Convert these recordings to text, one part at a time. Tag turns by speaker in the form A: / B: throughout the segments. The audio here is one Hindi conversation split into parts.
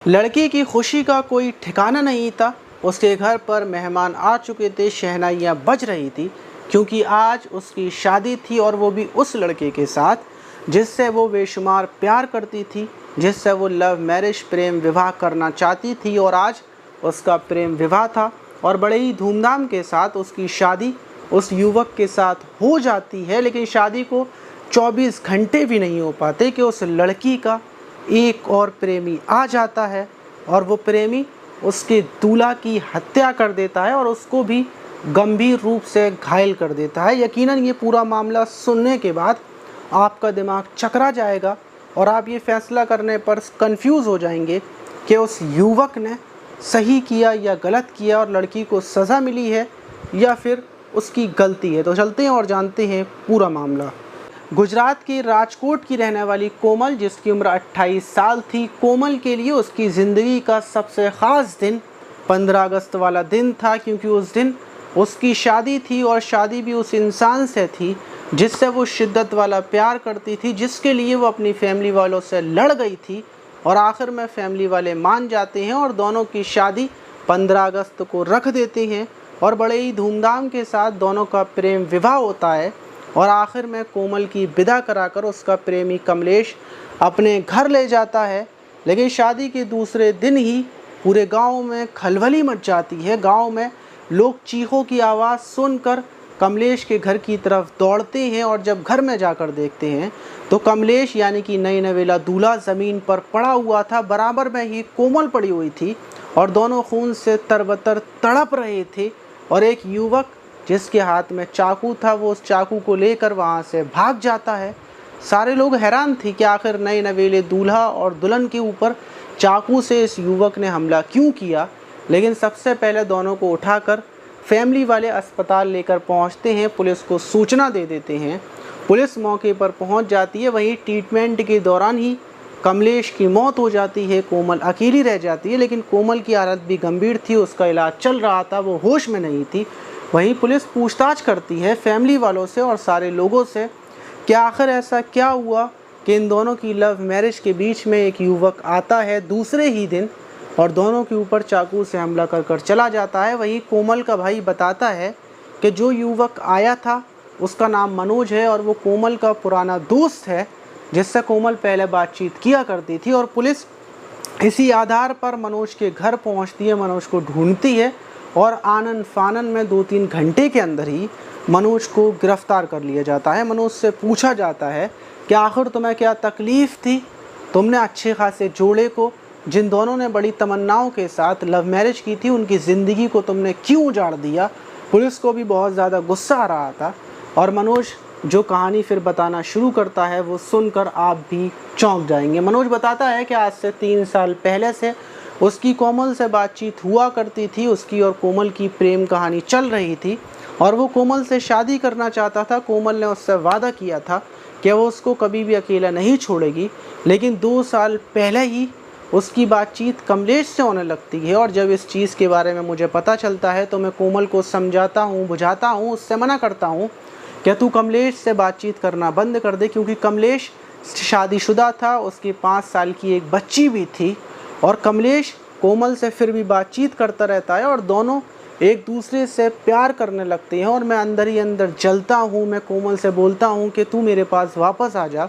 A: लड़की की खुशी का कोई ठिकाना नहीं था। उसके घर पर मेहमान आ चुके थे, शहनाइयाँ बज रही थी, क्योंकि आज उसकी शादी थी और वो भी उस लड़के के साथ जिससे वो बेशुमार प्यार करती थी, जिससे वो लव मैरिज प्रेम विवाह करना चाहती थी। और आज उसका प्रेम विवाह था और बड़े ही धूमधाम के साथ उसकी शादी उस युवक के साथ हो जाती है। लेकिन शादी को 24 घंटे भी नहीं हो पाते कि उस लड़की का एक और प्रेमी आ जाता है और वो प्रेमी उसके दूल्हा की हत्या कर देता है और उसको भी गंभीर रूप से घायल कर देता है। यकीनन ये पूरा मामला सुनने के बाद आपका दिमाग चकरा जाएगा और आप ये फैसला करने पर कंफ्यूज हो जाएंगे कि उस युवक ने सही किया या गलत किया और लड़की को सज़ा मिली है या फिर उसकी गलती है। तो चलते हैं और जानते हैं पूरा मामला। गुजरात के राजकोट की रहने वाली कोमल, जिसकी उम्र 28 साल थी, कोमल के लिए उसकी ज़िंदगी का सबसे ख़ास दिन 15 अगस्त वाला दिन था, क्योंकि उस दिन उसकी शादी थी और शादी भी उस इंसान से थी जिससे वो शिद्दत वाला प्यार करती थी, जिसके लिए वो अपनी फैमिली वालों से लड़ गई थी और आखिर में फैमिली वाले मान जाते हैं और दोनों की शादी 15 अगस्त को रख देते हैं और बड़े ही धूमधाम के साथ दोनों का प्रेम विवाह होता है। और आखिर में कोमल की विदा कराकर उसका प्रेमी कमलेश अपने घर ले जाता है। लेकिन शादी के दूसरे दिन ही पूरे गांव में खलबली मच जाती है। गांव में लोग चीखों की आवाज़ सुनकर कमलेश के घर की तरफ दौड़ते हैं और जब घर में जाकर देखते हैं तो कमलेश यानी कि नई नवेला दूल्हा ज़मीन पर पड़ा हुआ था। बराबर में ही कोमल पड़ी हुई थी और दोनों खून से तरबतर तड़प रहे थे। और एक युवक जिसके हाथ में चाकू था वो उस चाकू को लेकर वहाँ से भाग जाता है। सारे लोग हैरान थे कि आखिर नए नवेले दूल्हा और दुल्हन के ऊपर चाकू से इस युवक ने हमला क्यों किया। लेकिन सबसे पहले दोनों को उठाकर फैमिली वाले अस्पताल लेकर पहुँचते हैं, पुलिस को सूचना दे देते हैं। पुलिस मौके पर पहुँच जाती है। वहीं ट्रीटमेंट के दौरान ही कमलेश की मौत हो जाती है। कोमल अकेली रह जाती है, लेकिन कोमल की हालत भी गंभीर थी, उसका इलाज चल रहा था, वो होश में नहीं थी। वहीं पुलिस पूछताछ करती है फैमिली वालों से और सारे लोगों से कि आखिर ऐसा क्या हुआ कि इन दोनों की लव मैरिज के बीच में एक युवक आता है दूसरे ही दिन और दोनों के ऊपर चाकू से हमला कर चला जाता है। वहीं कोमल का भाई बताता है कि जो युवक आया था उसका नाम मनोज है और वो कोमल का पुराना दोस्त है जिससे कोमल पहले बातचीत किया करती थी। और पुलिस इसी आधार पर मनोज के घर पहुंचती है, मनोज को ढूंढती है और आनन फानन में 2-3 घंटे के अंदर ही मनोज को गिरफ्तार कर लिया जाता है। मनोज से पूछा जाता है कि आखिर तुम्हें क्या तकलीफ़ थी, तुमने अच्छे खासे जोड़े को जिन दोनों ने बड़ी तमन्नाओं के साथ लव मैरिज की थी उनकी ज़िंदगी को तुमने क्यों उजाड़ दिया। पुलिस को भी बहुत ज़्यादा गुस्सा आ रहा था और मनोज जो कहानी फिर बताना शुरू करता है वो सुनकर आप भी चौंक जाएंगे। मनोज बताता है कि आज से 3 साल पहले से उसकी कोमल से बातचीत हुआ करती थी, उसकी और कोमल की प्रेम कहानी चल रही थी और वो कोमल से शादी करना चाहता था। कोमल ने उससे वादा किया था कि वो उसको कभी भी अकेला नहीं छोड़ेगी। लेकिन 2 साल पहले ही उसकी बातचीत कमलेश से होने लगती है और जब इस चीज़ के बारे में मुझे पता चलता है तो मैं कोमल को समझाता हूँ, बुझाता हूँ, उससे मना करता हूँ कि तू कमलेश से बातचीत करना बंद कर दे, क्योंकि कमलेश शादीशुदा था, उसकी 5 साल की एक बच्ची भी थी और कमलेश कोमल से फिर भी बातचीत करता रहता है और दोनों एक दूसरे से प्यार करने लगते हैं। और मैं अंदर ही अंदर जलता हूँ। मैं कोमल से बोलता हूँ कि तू मेरे पास वापस आ जा,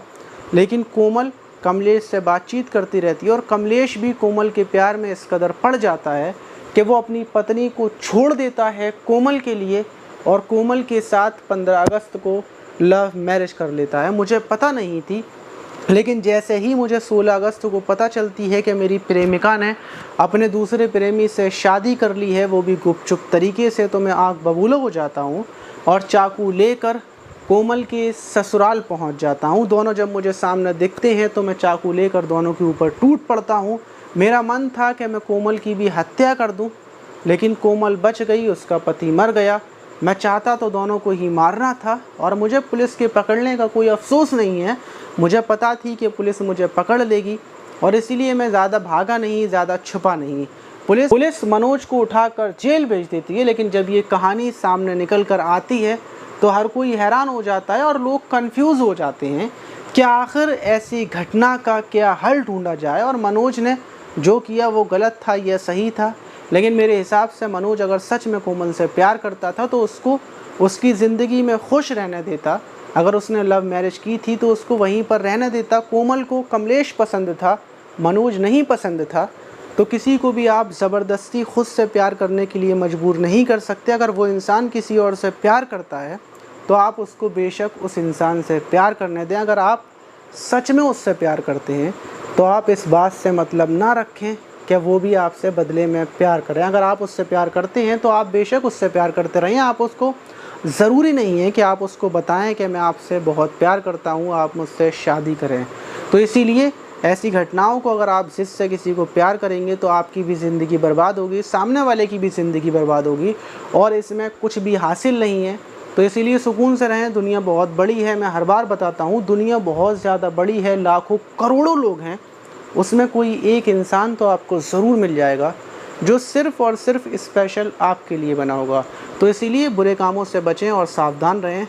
A: लेकिन कोमल कमलेश से बातचीत करती रहती है और कमलेश भी कोमल के प्यार में इस कदर पड़ जाता है कि वो अपनी पत्नी को छोड़ देता है कोमल के लिए और कोमल के साथ 15 अगस्त को लव मैरिज कर लेता है। मुझे पता नहीं थी, लेकिन जैसे ही मुझे 16 अगस्त को पता चलती है कि मेरी प्रेमिका ने अपने दूसरे प्रेमी से शादी कर ली है, वो भी गुपचुप तरीके से, तो मैं आग बबूला हो जाता हूँ और चाकू लेकर कोमल के ससुराल पहुँच जाता हूँ। दोनों जब मुझे सामने दिखते हैं तो मैं चाकू लेकर दोनों के ऊपर टूट पड़ता हूँ। मेरा मन था कि मैं कोमल की भी हत्या कर दूँ, लेकिन कोमल बच गई, उसका पति मर गया। मैं चाहता तो दोनों को ही मारना था और मुझे पुलिस के पकड़ने का कोई अफसोस नहीं है। मुझे पता थी कि पुलिस मुझे पकड़ लेगी और इसीलिए मैं ज़्यादा भागा नहीं, ज़्यादा छुपा नहीं। पुलिस मनोज को उठाकर जेल भेज देती है। लेकिन जब ये कहानी सामने निकल कर आती है तो हर कोई हैरान हो जाता है और लोग कंफ्यूज हो जाते हैं कि आखिर ऐसी घटना का क्या हल ढूंढा जाए। और मनोज ने जो किया वो गलत था या सही था, लेकिन मेरे हिसाब से मनोज अगर सच में कोमल से प्यार करता था तो उसको उसकी ज़िंदगी में खुश रहने देता। अगर उसने लव मैरिज की थी तो उसको वहीं पर रहने देता। कोमल को कमलेश पसंद था, मनोज नहीं पसंद था। तो किसी को भी आप ज़बरदस्ती खुद से प्यार करने के लिए मजबूर नहीं कर सकते। अगर वो इंसान किसी और से प्यार करता है तो आप उसको बेशक उस इंसान से प्यार करने दें। अगर आप सच में उससे प्यार करते हैं तो आप इस बात से मतलब ना रखें कि वो भी आपसे बदले में प्यार करें। अगर आप उससे प्यार करते हैं तो आप बेशक उससे प्यार करते रहें। आप उसको ज़रूरी नहीं है कि आप उसको बताएं कि मैं आपसे बहुत प्यार करता हूँ, आप मुझसे शादी करें। तो इसीलिए ऐसी घटनाओं को अगर आप जिससे किसी को प्यार करेंगे तो आपकी भी ज़िंदगी बर्बाद होगी, सामने वाले की भी ज़िंदगी बर्बाद होगी और इसमें कुछ भी हासिल नहीं है। तो इसीलिए सुकून से रहें। दुनिया बहुत बड़ी है, मैं हर बार बताता हूँ, दुनिया बहुत ज़्यादा बड़ी है, लाखों करोड़ों लोग हैं, उसमें कोई एक इंसान तो आपको ज़रूर मिल जाएगा जो सिर्फ़ और सिर्फ स्पेशल आपके लिए बना होगा। तो इसीलिए बुरे कामों से बचें और सावधान रहें।